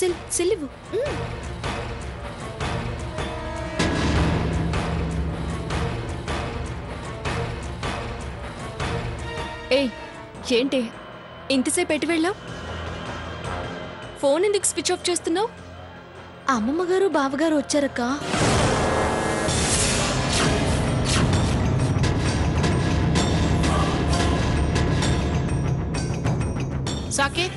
సిల్లివు. ఏయ్ ఏంటి ఇంతసేపు పెట్టి వెళ్ళావు? ఫోన్ ఎందుకు స్విచ్ ఆఫ్ చేస్తున్నావు? అమ్మమ్మ గారు బావగారు వచ్చారక్క. సాకేత్,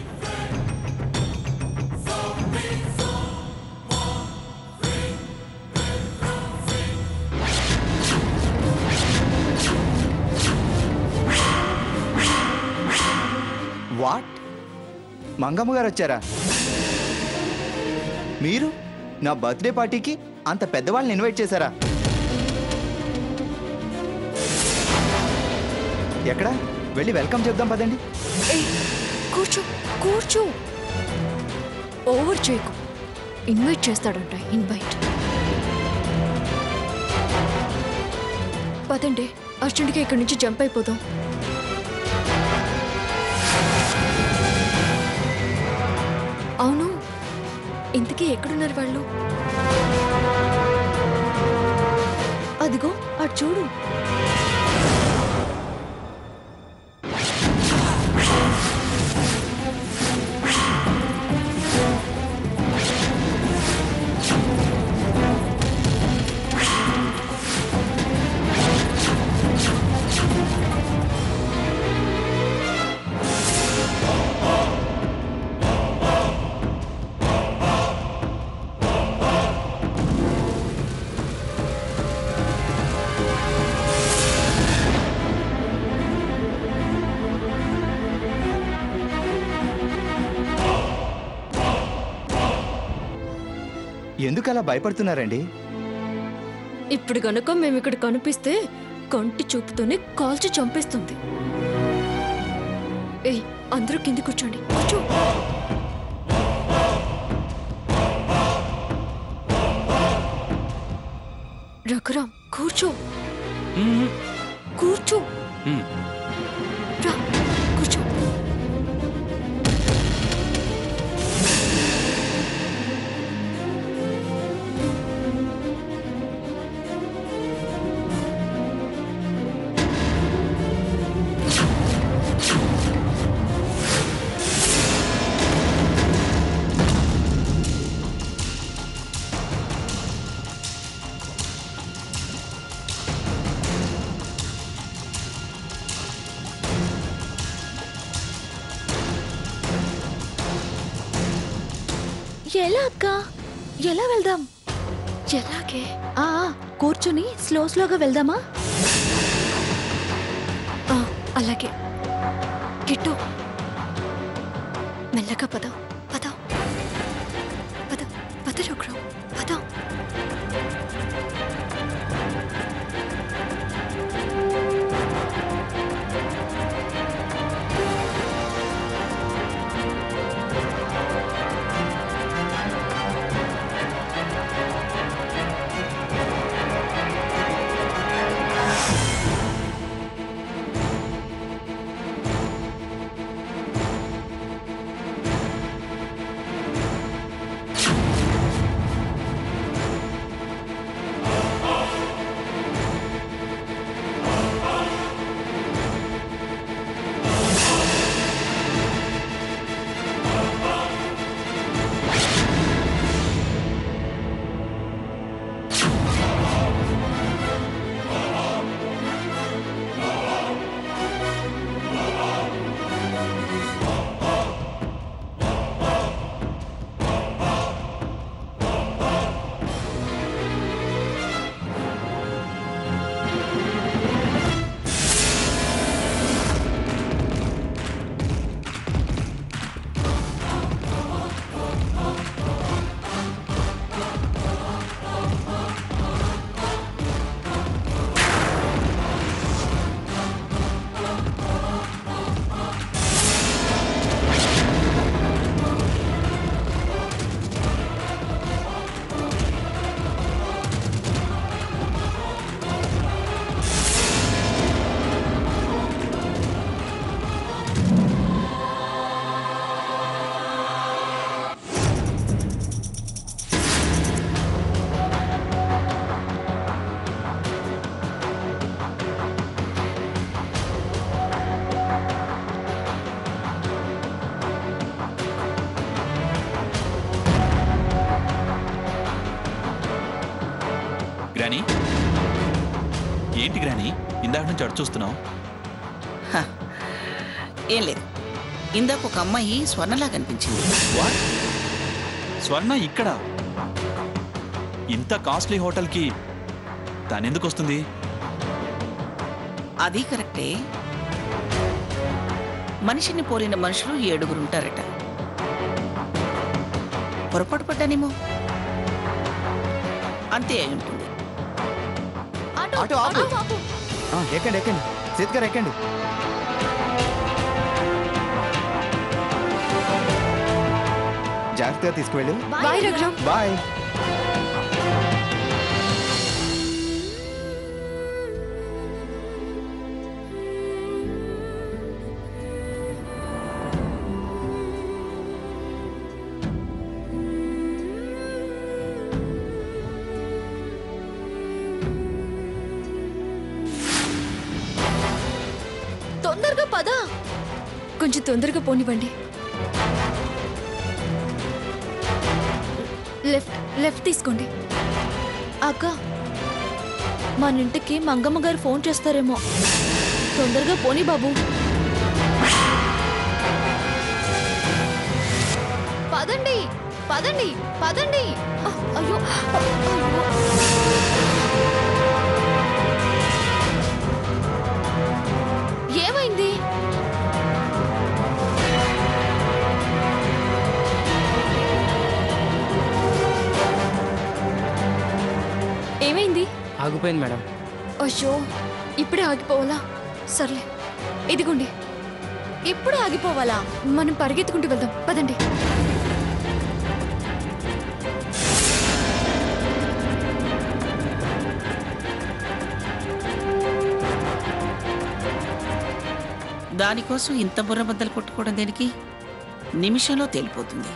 వాట్? మంగమ్మ గారు వచ్చారా? మీరు నా బర్త్డే పార్టీకి అంత పెద్దవాళ్ళని ఇన్వైట్ చేశారా? ఎక్కడ వెళ్ళి వెల్కమ్ చెప్దాం పదండి. ఏయ్ కూర్చో కూర్చో, ఓవర్ చేయకు. ఇన్వైట్ చేస్తాడంట, ఇన్వైట్. పదండి అర్జెంట్గా ఇక్కడి నుంచి జంప్ అయిపోదాం. అవును, ఇంతకీ ఎక్కడున్నారు వాళ్ళు? అదిగో అటు చూడు. ఎందుకు అలా భయపడుతున్నారండి? ఇప్పుడు గనుక మేము ఇక్కడ కనిపిస్తే కంటి చూపుతోనే కాల్చి చంపేస్తుంది. ఏయ్ అందరూ కింది కూర్చోండి, కూర్చో. రఘురాం కూర్చో, కూర్చో. రా కూర్చో. ఎలా అక్క? ఎలా వెళ్దాం? ఎలాగే? కూర్చుని స్లోగా వెళ్దామా? అలాగే. కిట్టు మెల్లగా పద పద పద పద రఘురాం పద. నుంచి అటు చూస్తున్నావు? ఏం లేదు, ఇందాక ఒక అమ్మాయి స్వర్ణలా కనిపించింది. వాట్? స్వర్ణ ఇక్కడ? ఇంత కాస్ట్లీ హోటల్కి తనెందుకు వస్తుంది? అది కరెక్టే. మనిషిని పోలిన మనుషులు 7 ఉంటారట. పొరపాటు పడ్డానేమో, అంతే అయి ఉంటుంది. ఆటో ఆపు. ఎక్కండి ఎక్కండి, సీత్ గారు ఎక్కండి. జాగ్రత్తగా తీసుకువెళ్ళు. బాయ్ రఘురామ్. బాయ్. తొందరగా పద. కొంచెం తొందరగా పోనివ్వండి. లెఫ్ట్ తీసుకోండి. అక్క, మన ఇంటికి మంగమ్మ గారు ఫోన్ చేస్తారేమో. తొందరగా పోనీ బాబు. పదండి పదండి పదండి. అయ్యో ఏమైంది? ఏమైంది? ఆగిపోయింది మేడం. అయ్యో, ఇప్పుడే ఆగిపోవాలా? సర్లే, ఇదిగోండి. ఇప్పుడే ఆగిపోవాలా? మనం పరిగెత్తుకుంటూ వెళ్దాం, పదండి. దానికోసం ఇంత బుర్రబద్దలు కొట్టుకోవడం దేనికి? నిమిషంలో తేలిపోతుంది.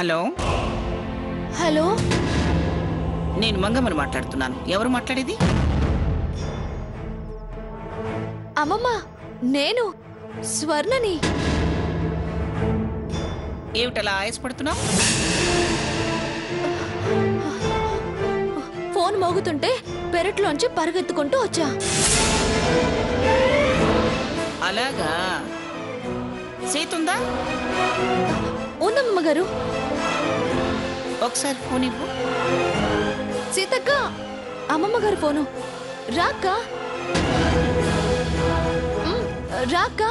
హలో హలో, నేను మంగమ్మని మాట్లాడుతున్నాను. ఎవరు మాట్లాడేది? అమ్మమ్మ, నేను స్వర్ణని. ఏమిటలా ఆయాసపడుతున్నావు? ఫోన్ మోగుతుంటే పెరట్లోంచి పరిగెత్తుకుంటూ వచ్చా. అలాగా? సీతుందా? ఉందమ్మమ్మ గారు. ఒకసారి ఫోన్ ఇవ్వు. సీతక్క, అమ్మమ్మ గారు ఫోను. రాక్క రాక్క.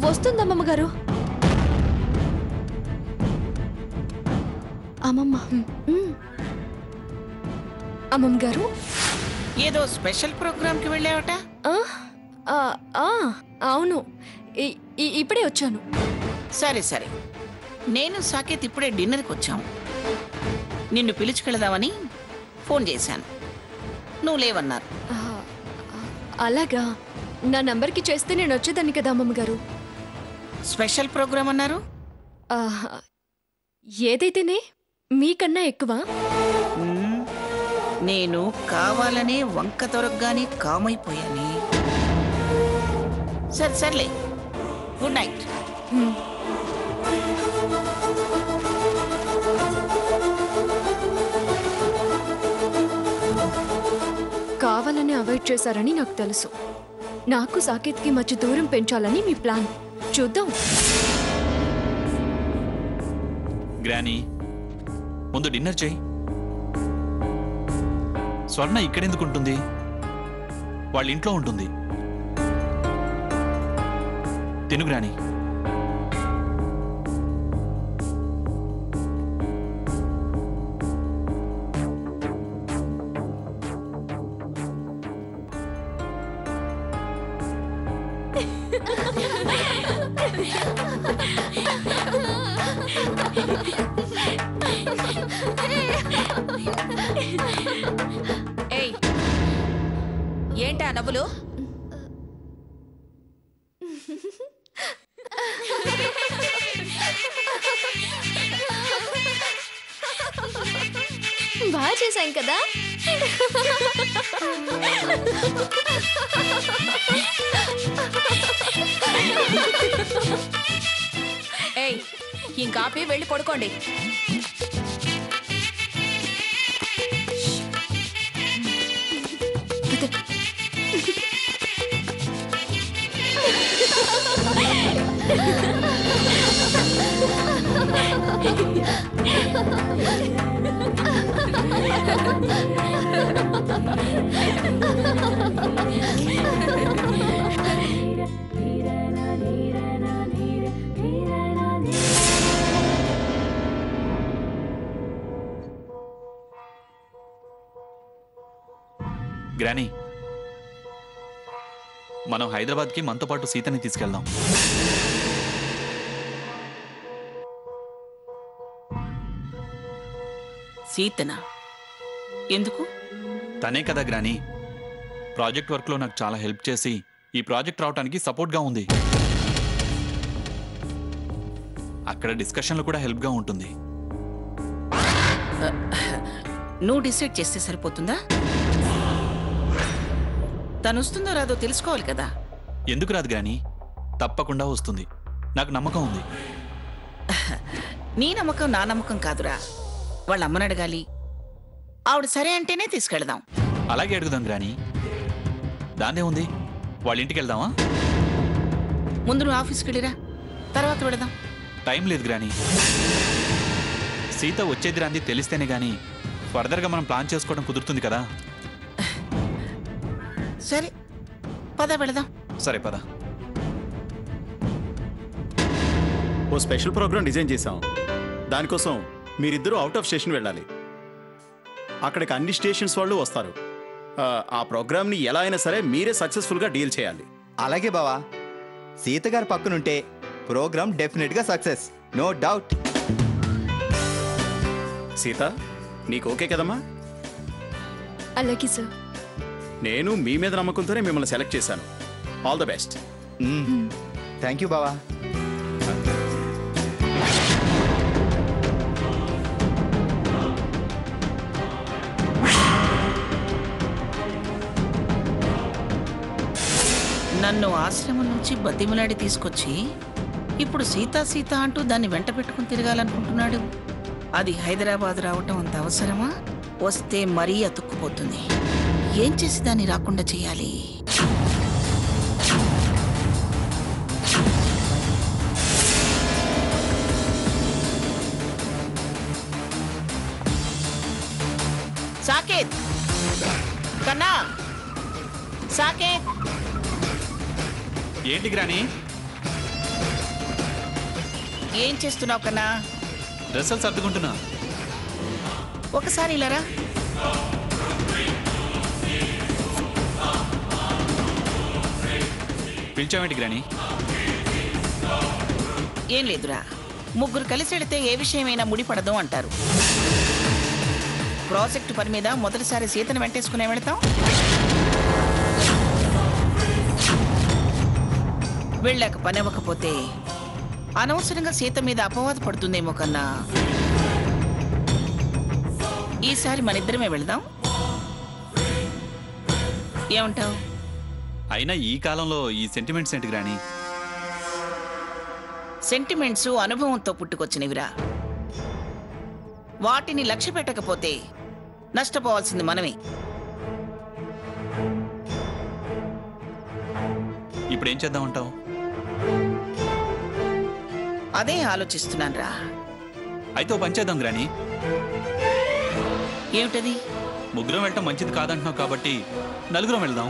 వస్తుందమ్మమ్మ గారు. అమ్మమ్మ. అమ్మమ్మ గారు, ఏదో స్పెషల్ ప్రోగ్రామ్కి వెళ్ళావట? అవును, ఇప్పుడే వచ్చాను. సరే సరే, నేను సాకేత్ ఇప్పుడే డిన్నర్కి వచ్చాము. నిన్ను పిలుచుకెళదామని ఫోన్ చేశాను, నువ్వు లేవన్నారు. అలాగా? నా నంబర్కి చేస్తే నేను వచ్చేదాన్ని కదా అమ్మమ్మ గారు. స్పెషల్ ప్రోగ్రామ్ అన్నారు? ఏదైతేనే మీకన్నా ఎక్కువ? నేను కావాలనే వంక దొరకగానే కామైపోయాని. సర్లే, గుడ్ నైట్. కావాలని అవాయిడ్ చేశారని నాకు తెలుసు. నాకు సాకేత్కి మధ్య దూరం పెంచాలని మీ ప్లాన్. చూద్దాం. గ్రానీ, ముందు డిన్నర్ చేయి. స్వర్ణ ఇక్కడెందుకుంటుంది? వాళ్ళ ఇంట్లో ఉంటుంది. తిను గ్రానీ. ఏంటా నవ్వులు? బాగా చేశాం కదా. ఏయ్, ఇంకాపి వెళ్ళి పడుకోండి. గ్రానీ, మనం హైదరాబాద్కి మనతో పాటు సీతని తీసుకెళ్దాం. సీతనా? ఎందుకు? తనే కదా గ్రానీ, ప్రాజెక్ట్ వర్క్లో నాకు చాలా హెల్ప్ చేసి ఈ ప్రాజెక్ట్ రావడానికి సపోర్ట్గా ఉంది. అక్కడ డిస్కషన్లు కూడా హెల్ప్గా ఉంటుంది. నువ్వు డిసైడ్ చేస్తే సరిపోతుందా? తను వస్తుందో రాదో తెలుసుకోవాలి కదా. ఎందుకు రాదు గ్రానీ? తప్పకుండా వస్తుంది. నాకు నమ్మకం ఉంది. నీ నమ్మకం నా నమ్మకం కాదురా. వాళ్ళ అమ్మని అడగాలి. ఆవిడ సరే అంటేనే తీసుకెళ్దాం. అలాగే అడుగుదాం గ్రానీ. దాందే ఉంది. వాళ్ళ ఇంటికి వెళ్దామా? ముందు నువ్వు ఆఫీస్కి వెళ్ళిరా, తర్వాత వెళదాం. టైం లేదు గ్రానీ. సీత వచ్చేది రాంది తెలిస్తేనే గానీ ఫర్దర్గా మనం ప్లాన్ చేసుకోవడం కుదురుతుంది కదా. సరే పద వెళదాం. సరే పద. ఓ స్పెషల్ ప్రోగ్రామ్ డిజైన్ చేశాం. దానికోసం మీరిద్దరూ అవుట్ ఆఫ్ స్టేషన్ వెళ్ళాలి. అక్కడికి అన్ని స్టేషన్స్ వాళ్ళు వస్తారు. ఆ ప్రోగ్రామ్ని ఎలా అయినా సరే మీరే సక్సెస్ఫుల్గా డీల్ చేయాలి. అలాగే బావా. సీత గారి పక్కనుంటే ప్రోగ్రామ్ డెఫినెట్గా సక్సెస్, నో డౌట్. సీత, నీకు ఓకే కదమ్మా? అలాగే సార్. నేను మీ మీద నమ్మకంతోనే మిమ్మల్ని సెలెక్ట్ చేశాను. All the best. Thank you బావా. నన్ను ఆశ్రమం నుంచి బతిమలాడి తీసుకొచ్చి ఇప్పుడు సీతా సీత అంటూ దాన్ని వెంట పెట్టుకుని తిరగాలనుకుంటున్నాడు. అది హైదరాబాద్ రావటం అంత అవసరమా? వస్తే మరీ అతుక్కుపోతుంది. ఏం చేసి దాన్ని రాకుండా చేయాలి? సాకేత్, కన్నా, సాకేత్. ఏంటి గ్రానీ? ఏం చేస్తున్నావు కన్నా? డ్రెస్సులు సర్దుకుంటున్నా. ఒకసారి ఇలారా. పిలిచావేంటి గ్రానీ? ఏం లేదురా, ముగ్గురు కలిసి వెళితే ఏ విషయమైనా ముడిపడదు అంటారు. ప్రాజెక్టు పని మీద మొదటిసారి సీతను వెంటేసుకునే వెళతాం. వెళ్ళాక పని అవ్వకపోతే అనవసరంగా సీత మీద అపవాదు పడుతుందేమో కన్నా. ఈసారి మన ఇద్దరమే వెళదాం. ఏమంటావు? అయినా ఈ కాలంలో ఈ సెంటిమెంట్స్ ఏంటి గ్రాని? సెంటిమెంట్స్ అనుభవంతో పుట్టుకొచ్చినవిరా. వాటిని లక్ష్య పెట్టకపోతే నష్టపోవాల్సింది మనమే. ఇప్పుడు ఏం చేద్దామంటావు? అదే ఆలోచిస్తున్నాను రా. అయితే ఓ పని చేద్దాం గ్రాని. ఏమిటది? ముగ్గురం వెళ్ళటం మంచిది కాదంటున్నావు కాబట్టి నలుగురం వెళ్దాం.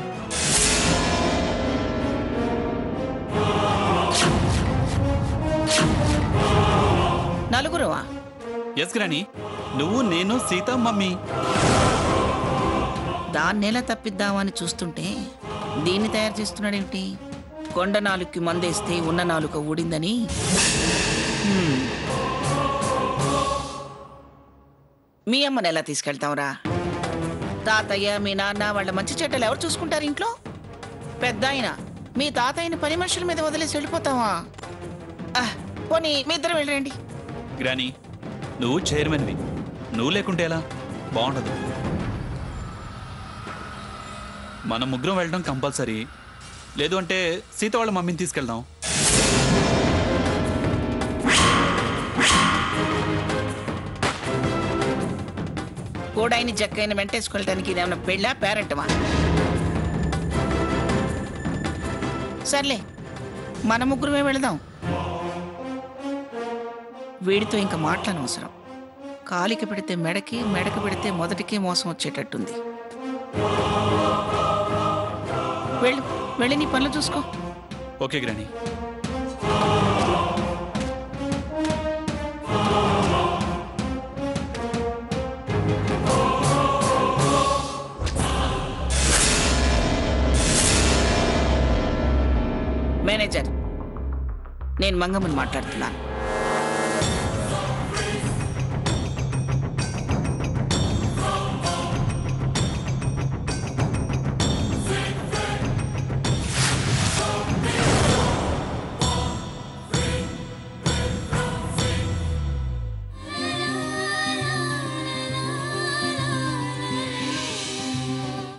నలుగురువా? ఎస్ గ్రాని, నువ్వు, నేను, సీత, మమ్మీ. దాన్నెలా తప్పిద్దామని చూస్తుంటే దీన్ని తయారు చేస్తున్నాడేమిటి? కొండ నాలుగుకి మందేస్తే ఉన్న నాలుక ఊడిందని. మీ అమ్మని ఎలా తీసుకెళ్తావురా? తాతయ్య, మీ నాన్న వాళ్ళ మంచి చెడ్డలు ఎవరు చూసుకుంటారు ఇంట్లో? పెద్ద ఆయన మీ తాతయ్యని పని మనుషుల మీద వదిలేసి వెళ్ళిపోతావా? పోనీ మీ ఇద్దరు వెళ్ళండి. గ్రాని, నువ్వు చైర్మన్వి, నువ్వు లేకుంటే ఎలా? బాగుండదు. మనం ముగ్గురం వెళ్ళడం కంపల్సరీ. లేదు అంటే సీత వాళ్ళ మమ్మీని తీసుకెళ్దాం. కోడాయిని జక్కైన వెంటేసుకెళ్ళటానికి ఇదేమన్నా పెళ్ళా పేరెంటమా? సర్లే, మన ముగ్గురమే వెళదాం. వీడితో ఇంకా మాట్లాడనవసరం. కాలికి పెడితే మెడకి, మెడకి పెడితే మొదటికే మోసం వచ్చేటట్టుంది. వెళ్ళి నీ పనులు చూసుకో. ఓకే గ్రాని. మేనేజర్, నేను మంగమ్మని మాట్లాడుతున్నాను.